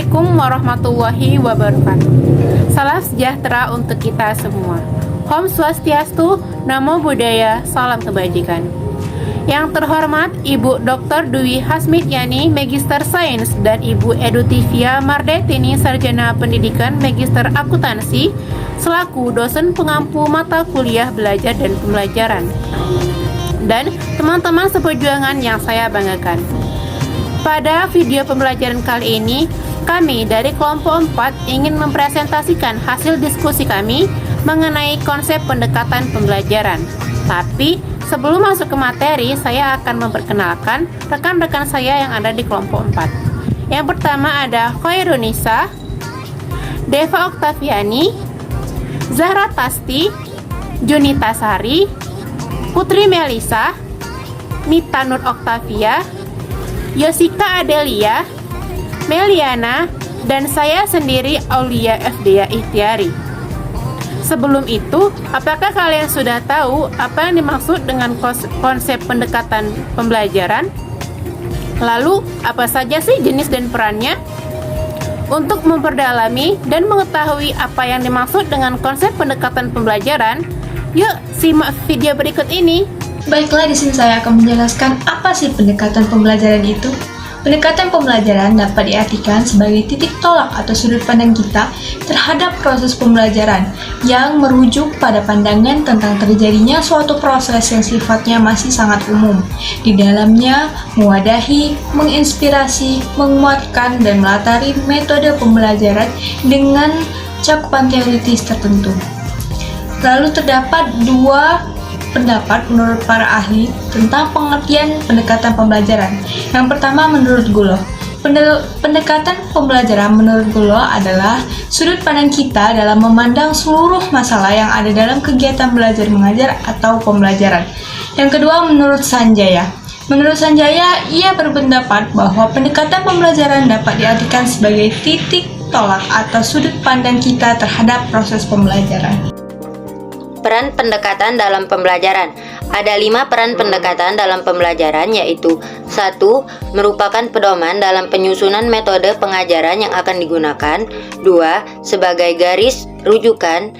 Assalamualaikum warahmatullahi wabarakatuh. Salam sejahtera untuk kita semua. Om Swastiastu, Namo Buddhaya, salam kebajikan. Yang terhormat Ibu Dr. Dwi Hasmitiani, Magister Sains, dan Ibu Edutivia Mardetini, Sarjana Pendidikan Magister Akuntansi, selaku dosen pengampu mata kuliah belajar dan pembelajaran. Dan teman-teman seperjuangan yang saya banggakan. Pada video pembelajaran kali ini, kami dari kelompok 4 ingin mempresentasikan hasil diskusi kami mengenai konsep pendekatan pembelajaran. Tapi, sebelum masuk ke materi, saya akan memperkenalkan rekan-rekan saya yang ada di kelompok 4. Yang pertama ada Khairunisa, Deva Oktaviani, Zahra Tasti, Junita Sari, Putri Melisa, Nita Nur Oktavia, Yosika Adelia, Meliana, dan saya sendiri Aulia Fdia Ikhtiari. Sebelum itu, apakah kalian sudah tahu apa yang dimaksud dengan konsep pendekatan pembelajaran? Lalu, apa saja sih jenis dan perannya? Untuk memperdalami dan mengetahui apa yang dimaksud dengan konsep pendekatan pembelajaran, yuk simak video berikut ini. Baiklah, di sini saya akan menjelaskan apa sih pendekatan pembelajaran itu. Pendekatan pembelajaran dapat diartikan sebagai titik tolak atau sudut pandang kita terhadap proses pembelajaran yang merujuk pada pandangan tentang terjadinya suatu proses yang sifatnya masih sangat umum. Di dalamnya mewadahi, menginspirasi, menguatkan, dan melatari metode pembelajaran dengan cakupan teoritis tertentu. Lalu terdapat dua pendapat menurut para ahli tentang pengertian pendekatan pembelajaran. Yang pertama menurut Gulo. Pendekatan pembelajaran menurut Gulo adalah sudut pandang kita dalam memandang seluruh masalah yang ada dalam kegiatan belajar mengajar atau pembelajaran. Yang kedua menurut Sanjaya. Menurut Sanjaya, ia berpendapat bahwa pendekatan pembelajaran dapat diartikan sebagai titik tolak atau sudut pandang kita terhadap proses pembelajaran. Peran pendekatan dalam pembelajaran. Ada 5 peran pendekatan dalam pembelajaran, yaitu 1. Merupakan pedoman dalam penyusunan metode pengajaran yang akan digunakan. 2. Sebagai garis rujukan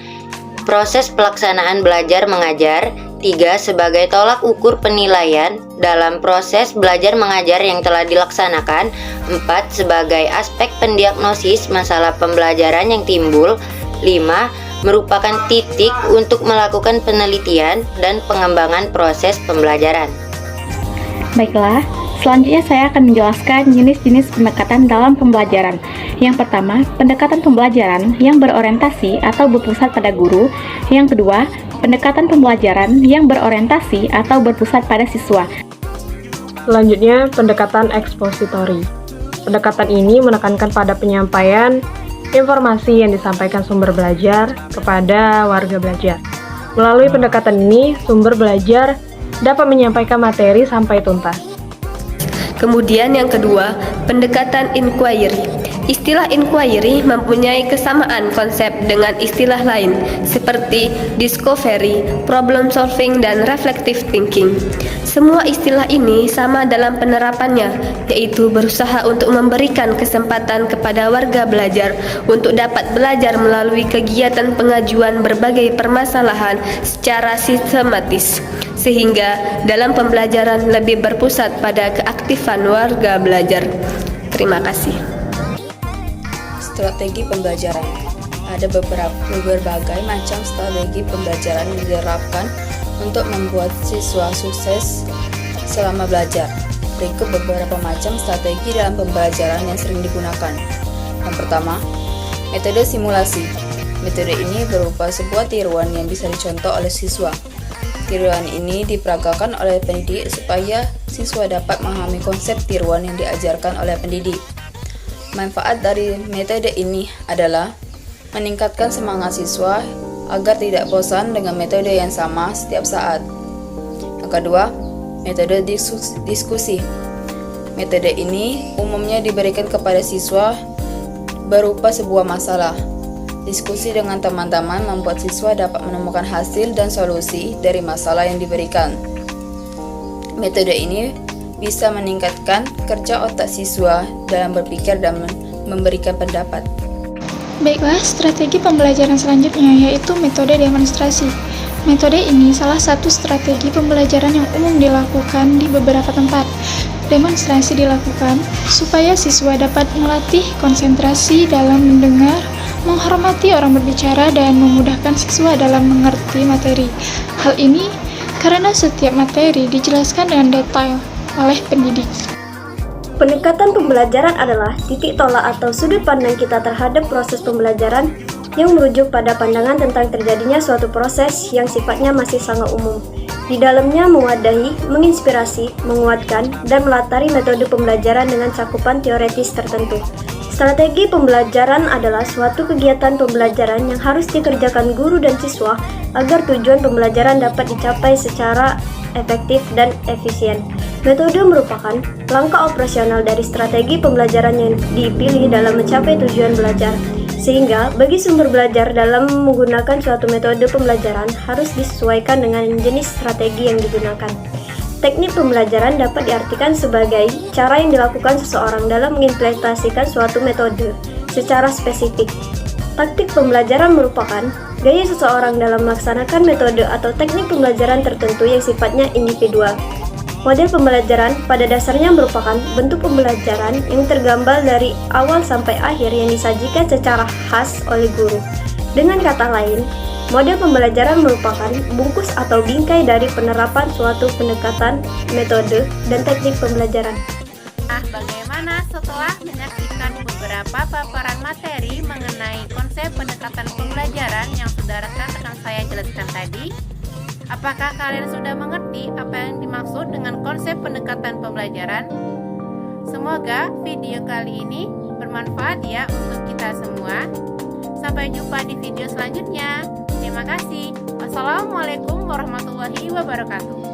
proses pelaksanaan belajar mengajar. 3. Sebagai tolak ukur penilaian dalam proses belajar mengajar yang telah dilaksanakan. 4. Sebagai aspek pendiagnosis masalah pembelajaran yang timbul. 5. Merupakan titik untuk melakukan penelitian dan pengembangan proses pembelajaran. Baiklah, selanjutnya saya akan menjelaskan jenis-jenis pendekatan dalam pembelajaran. Yang pertama, pendekatan pembelajaran yang berorientasi atau berpusat pada guru. Yang kedua, pendekatan pembelajaran yang berorientasi atau berpusat pada siswa. Selanjutnya, pendekatan ekspositori. Pendekatan ini menekankan pada penyampaian informasi yang disampaikan sumber belajar kepada warga belajar. Melalui pendekatan ini, sumber belajar dapat menyampaikan materi sampai tuntas. Kemudian yang kedua, pendekatan inquiry. Istilah inquiry mempunyai kesamaan konsep dengan istilah lain seperti discovery, problem solving, dan reflective thinking. Semua istilah ini sama dalam penerapannya, yaitu berusaha untuk memberikan kesempatan kepada warga belajar untuk dapat belajar melalui kegiatan pengajuan berbagai permasalahan secara sistematis, sehingga dalam pembelajaran lebih berpusat pada keaktifan warga belajar. Terima kasih. Strategi pembelajaran. Ada berbagai macam strategi pembelajaran yang diterapkan untuk membuat siswa sukses selama belajar. Berikut beberapa macam strategi dalam pembelajaran yang sering digunakan. Yang pertama, metode simulasi. Metode ini berupa sebuah tiruan yang bisa dicontoh oleh siswa. Tiruan ini diperagakan oleh pendidik supaya siswa dapat memahami konsep tiruan yang diajarkan oleh pendidik. Manfaat dari metode ini adalah meningkatkan semangat siswa agar tidak bosan dengan metode yang sama setiap saat. Yang kedua, metode diskusi. Metode ini umumnya diberikan kepada siswa berupa sebuah masalah. Diskusi dengan teman-teman membuat siswa dapat menemukan hasil dan solusi dari masalah yang diberikan. Metode ini bisa meningkatkan kerja otak siswa dalam berpikir dan memberikan pendapat. Baiklah, strategi pembelajaran selanjutnya yaitu metode demonstrasi. Metode ini salah satu strategi pembelajaran yang umum dilakukan di beberapa tempat. Demonstrasi dilakukan supaya siswa dapat melatih konsentrasi dalam mendengar, menghormati orang berbicara, dan memudahkan siswa dalam mengerti materi. Hal ini karena setiap materi dijelaskan dengan detail oleh pendidik. Pendekatan pembelajaran adalah titik tolak atau sudut pandang kita terhadap proses pembelajaran yang merujuk pada pandangan tentang terjadinya suatu proses yang sifatnya masih sangat umum. Di dalamnya mewadahi, menginspirasi, menguatkan, dan melatari metode pembelajaran dengan cakupan teoretis tertentu. Strategi pembelajaran adalah suatu kegiatan pembelajaran yang harus dikerjakan guru dan siswa agar tujuan pembelajaran dapat dicapai secara efektif dan efisien. Metode merupakan langkah operasional dari strategi pembelajaran yang dipilih dalam mencapai tujuan belajar. Sehingga, bagi sumber belajar dalam menggunakan suatu metode pembelajaran harus disesuaikan dengan jenis strategi yang digunakan. Teknik pembelajaran dapat diartikan sebagai cara yang dilakukan seseorang dalam mengimplementasikan suatu metode secara spesifik. Taktik pembelajaran merupakan gaya seseorang dalam melaksanakan metode atau teknik pembelajaran tertentu yang sifatnya individual. Model pembelajaran pada dasarnya merupakan bentuk pembelajaran yang tergambar dari awal sampai akhir yang disajikan secara khas oleh guru. Dengan kata lain, model pembelajaran merupakan bungkus atau bingkai dari penerapan suatu pendekatan, metode, dan teknik pembelajaran. Nah, bagaimana setelah menyaksikan beberapa paparan materi mengenai konsep pendekatan pembelajaran yang sudah rekan-rekan saya jelaskan tadi? Apakah kalian sudah mengerti apa yang dimaksud dengan konsep pendekatan pembelajaran? Semoga video kali ini bermanfaat ya untuk kita semua. Sampai jumpa di video selanjutnya. Terima kasih. Wassalamualaikum warahmatullahi wabarakatuh.